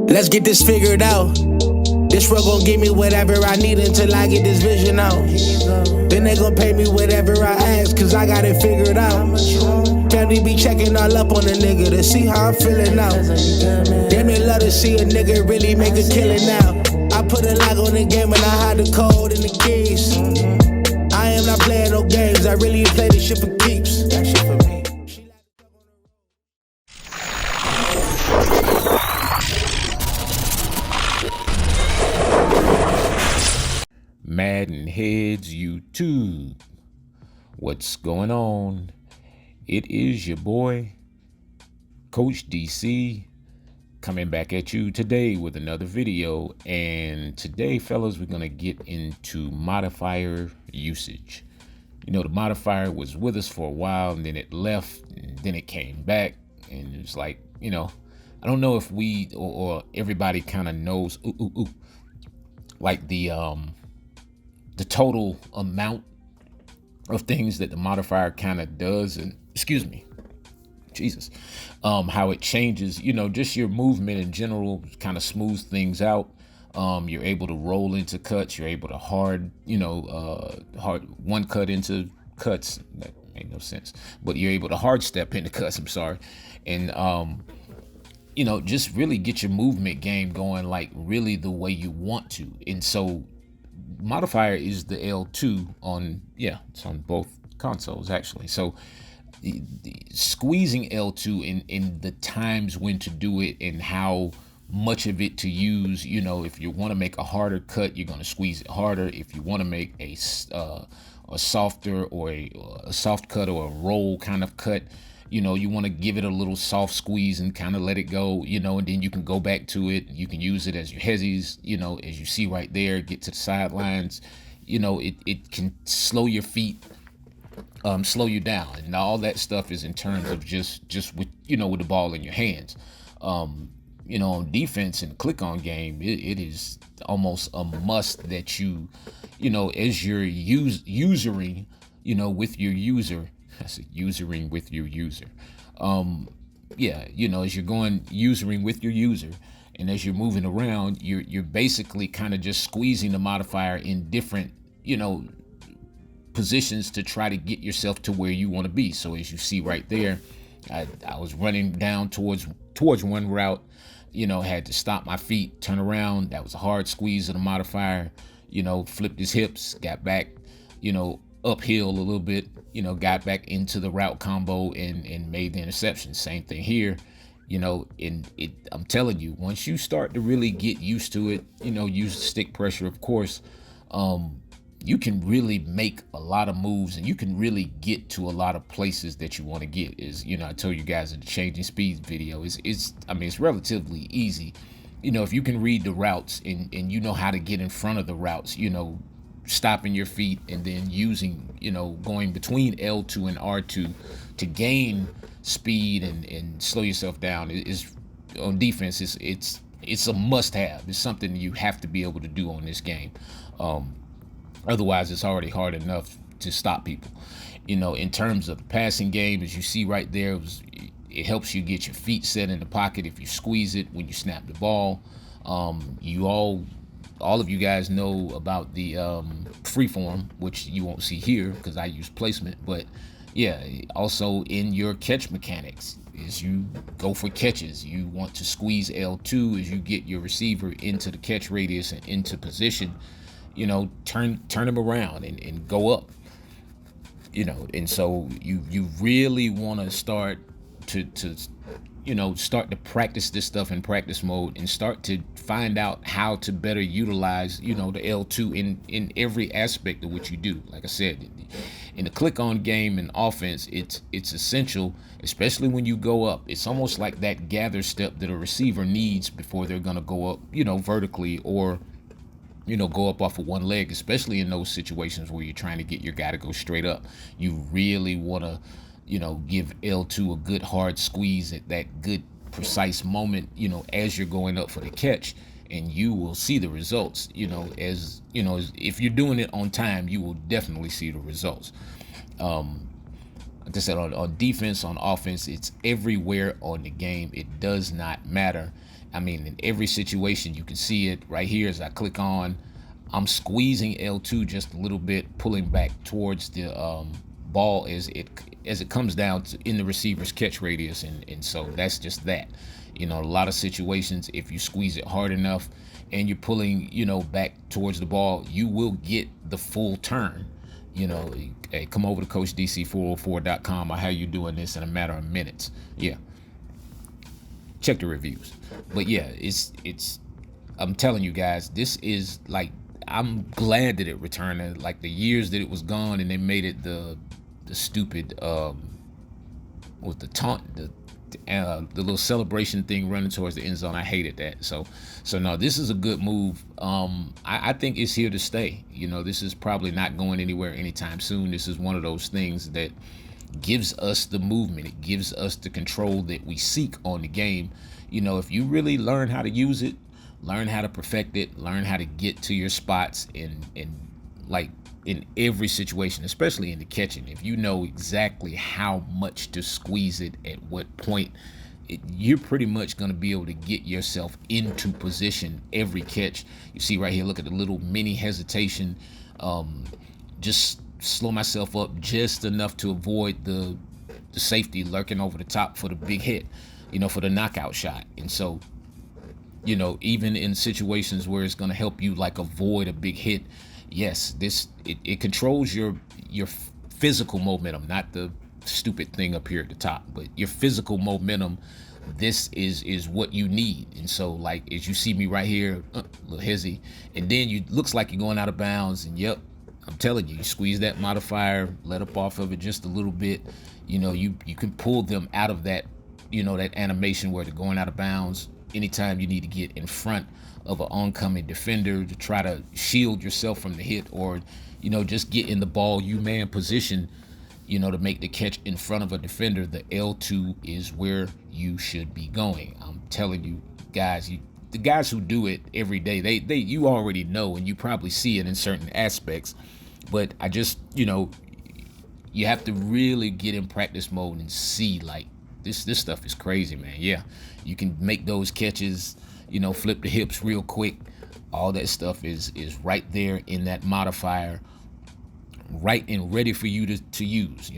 Let's get this figured out. This road gon' give me whatever I need until I get this vision out. Then they gon' pay me whatever I ask, cause I got it figured out. Family be checking all up on a nigga to see how I'm feeling now. Damn, they love to see a nigga really make a killing now. I put a lock on the game and I hide the code and the keys. I am not playing no games, I really play this shit for keeps. That shit for me. MaddenHeadz YouTube. What's going on? It is your boy, Coach DC, coming back at you today with another video. And today, fellas, we're going to get into modifier usage. You know, the modifier was with us for a while, and then it left, and then it came back. And it's like, you know, I don't know if we or everybody kind of knows, like the total amount of things that the modifier kind of does, and excuse me, Jesus, how it changes, you know, just your movement in general kind of smooths things out. You're able to roll into cuts, you're able to hard one cut into cuts. That made no sense, but you're able to hard step into cuts, I'm sorry. And you know, just really get your movement game going like really the way you want to. And so modifier is the L2 on, it's on both consoles actually. So the squeezing L2 in the times when to do it and how much of it to use. You know, if you want to make a harder cut, you're going to squeeze it harder. If you want to make a softer or a soft cut or a roll kind of cut, you know, you want to give it a little soft squeeze and kind of let it go, you know, and then you can go back to it. You can use it as your hezzies, you know, as you see right there, get to the sidelines. You know, it can slow your feet, slow you down, and all that stuff is in terms of just with, you know, with the ball in your hands. You know, on defense and click on game, it is almost a must that you know, as you're usering, you know, with your user. I said usering with your user. You know, as you're going usering with your user, and as you're moving around, you're basically kind of just squeezing the modifier in different, you know, positions to try to get yourself to where you want to be. So as you see right there, I was running down towards one route, you know, had to stop my feet, turn around. That was a hard squeeze of the modifier, you know, flipped his hips, got back, you know, uphill a little bit, you know, got back into the route combo and made the interception. Same thing here, you know. I'm telling you, once you start to really get used to it, you know, use the stick pressure, of course, you can really make a lot of moves, and you can really get to a lot of places that you want to get. Is, you know, I told you guys in the changing speeds video, I mean, it's relatively easy. You know, if you can read the routes and you know how to get in front of the routes, you know, stopping your feet and then using, you know, going between L2 and R2 to gain speed and slow yourself down is on defense. It's a must-have. It's something you have to be able to do on this game. Otherwise, it's already hard enough to stop people. You know, in terms of the passing game, as you see right there, it helps you get your feet set in the pocket if you squeeze it when you snap the ball. All of you guys know about the freeform, which you won't see here because I use placement. But yeah, also in your catch mechanics, as you go for catches, you want to squeeze L2 as you get your receiver into the catch radius and into position. You know, turn him around and go up. You know, and so you really want to start to you know, start to practice this stuff in practice mode and start to find out how to better utilize, you know, the L2 in every aspect of what you do. Like I said, in the click on game and offense, it's essential, especially when you go up. It's almost like that gather step that a receiver needs before they're going to go up, you know, vertically, or, you know, go up off of one leg, especially in those situations where you're trying to get your guy to go straight up. You really want to, you know, give L2 a good hard squeeze at that good precise moment, you know, as you're going up for the catch. and you will see the results. If you're doing it on time, you will definitely see the results. Like I said, on defense, on offense, it's everywhere on the game. It does not matter. I mean, in every situation, you can see it right here as I click on. I'm squeezing L2 just a little bit, pulling back towards the ball as it comes down in the receiver's catch radius, and so that's just that. A lot of situations, if you squeeze it hard enough and you're pulling, back towards the ball, you will get the full turn. Hey, come over to CoachDC404.com. I'll have you doing this in a matter of minutes. Yeah. Check the reviews. But yeah, it's I'm telling you guys, this is like, I'm glad that it returned. Like the years that it was gone and they made it the stupid with the taunt, the little celebration thing running towards the end zone. I hated that. So no, this is a good move. I think it's here to stay. This is probably not going anywhere anytime soon. This is one of those things that gives us the movement. It gives us the control that we seek on the game. If you really learn how to use it, learn how to perfect it, learn how to get to your spots in every situation, especially in the catching. If you know exactly how much to squeeze it at what point, you're pretty much going to be able to get yourself into position every catch. You see right here, look at the little mini hesitation. Just slow myself up just enough to avoid the safety lurking over the top for the big hit, for the knockout shot. And so, even in situations where it's going to help you like avoid a big hit, yes, it controls your physical momentum, not the stupid thing up here at the top, but your physical momentum. This is what you need. And so, like, as you see me right here, a little hezzy, and then you looks like you're going out of bounds, and yep, I'm telling you, you squeeze that modifier, let up off of it just a little bit. You can pull them out of that, that animation where they're going out of bounds anytime you need to get in front of an oncoming defender to try to shield yourself from the hit, or just get in the ball man position, to make the catch in front of a defender. The L2 is where you should be going. I'm telling you guys, the guys who do it every day, they you already know, and you probably see it in certain aspects, but I just, you have to really get in practice mode and see, like, this stuff is crazy, man. Yeah, you can make those catches, flip the hips real quick. All that stuff is right there in that modifier, right and ready for you to use.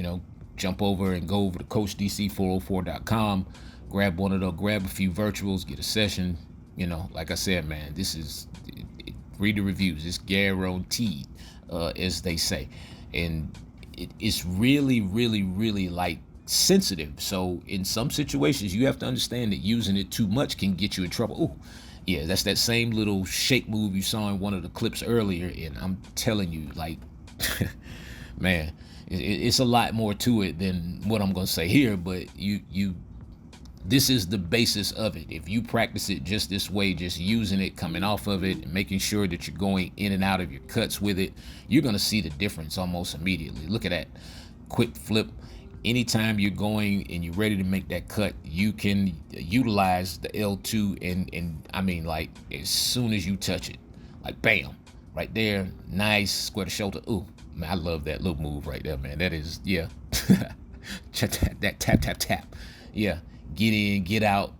Jump over and go over to CoachDC404.com, grab a few virtuals, get a session. Like I said, man, this is read the reviews. It's guaranteed, as they say, and it's really, really, really like sensitive. So in some situations, you have to understand that using it too much can get you in trouble. Ooh, yeah, that's that same little shake move you saw in one of the clips earlier. And I'm telling you, like, man, it's a lot more to it than what I'm gonna say here. But this is the basis of it. If you practice it just this way, just using it, coming off of it, and making sure that you're going in and out of your cuts with it, you're gonna see the difference almost immediately. Look at that quick flip. Anytime you're going and you're ready to make that cut, you can utilize the L2, and I mean, like, as soon as you touch it, like, bam, right there, nice, square the shoulder. Ooh, man, I love that little move right there, man. That is, yeah. That tap. Yeah, get in, get out,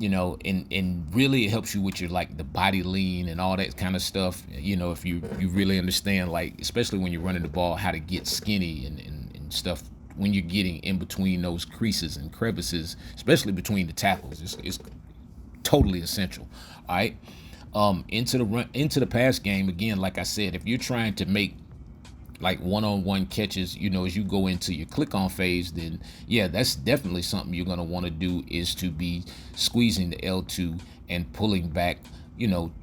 and really it helps you with your, like, the body lean and all that kind of stuff. If you really understand, like, especially when you're running the ball, how to get skinny and stuff when you're getting in between those creases and crevices, especially between the tackles. It's totally essential. All right. Into the pass game, again, like I said, if you're trying to make like one-on-one catches, as you go into your click-on phase, then yeah, that's definitely something you're going to want to do, is to be squeezing the L2 and pulling back,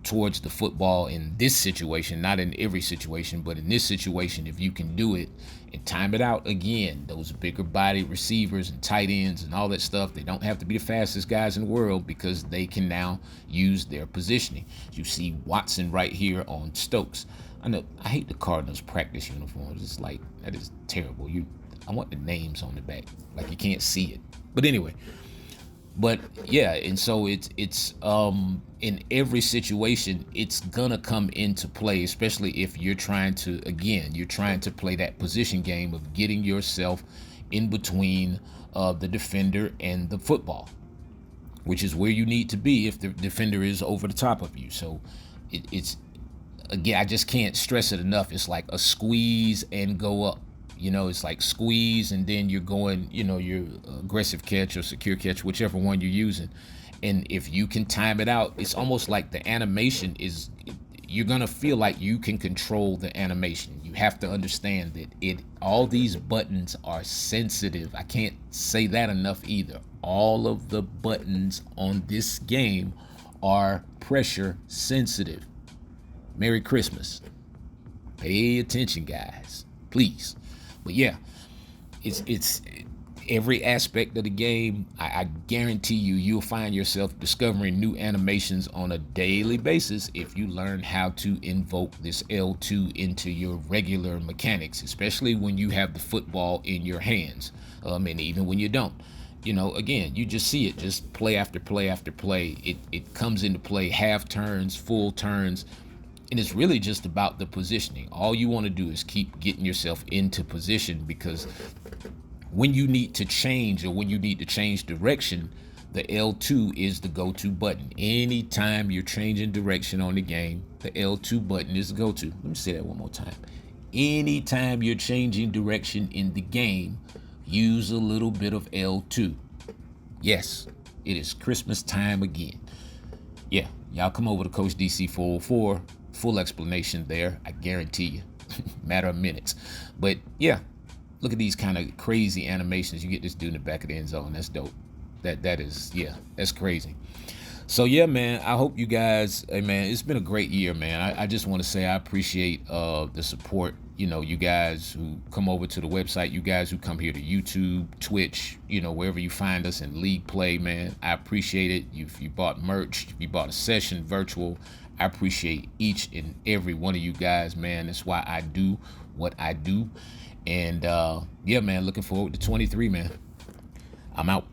towards the football in this situation. Not in every situation, but in this situation, if you can do it and time it out, again, those bigger body receivers and tight ends and all that stuff, they don't have to be the fastest guys in the world, because they can now use their positioning. You see Watson right here on Stokes. I know, I hate the Cardinals practice uniforms. It's like, that is terrible. I want the names on the back, like you can't see it. But anyway, But yeah, and so it's in every situation it's gonna come into play, especially if you're trying to, again, you're trying to play that position game of getting yourself in between the defender and the football, which is where you need to be if the defender is over the top of you. So it's, again, I just can't stress it enough. It's like a squeeze and go up. It's like squeeze and then you're going, your aggressive catch or secure catch, whichever one you're using. And if you can time it out, it's almost like the animation is, you're gonna feel like you can control the animation. You have to understand that all these buttons are sensitive. I can't say that enough either. All of the buttons on this game are pressure sensitive. Merry Christmas. Pay attention, guys, please. But yeah, it's every aspect of the game. I guarantee you'll find yourself discovering new animations on a daily basis if you learn how to invoke this L2 into your regular mechanics, especially when you have the football in your hands, and even when you don't. Again, you just see it, just play after play after play. It comes into play, half turns, full turns. And it's really just about the positioning. All you want to do is keep getting yourself into position, because when you need to change or when you need to change direction, the L2 is the go-to button. Anytime you're changing direction on the game, the L2 button is the go-to. Let me say that one more time. Anytime you're changing direction in the game, use a little bit of L2. Yes, it is Christmas time again. Yeah, y'all come over to Coach DC 404. Full explanation there, I guarantee you. Matter of minutes. But yeah, look at these kind of crazy animations. You get this dude in the back of the end zone. That's dope. That is, yeah, that's crazy. So yeah, man, I hope you guys, hey man, it's been a great year, man. I just want to say I appreciate the support. You guys who come over to the website, you guys who come here to YouTube, Twitch, wherever you find us in League Play, man. I appreciate it. If you bought merch, if you bought a session virtual, I appreciate each and every one of you guys, man. That's why I do what I do. And yeah, man, looking forward to 23, man. I'm out.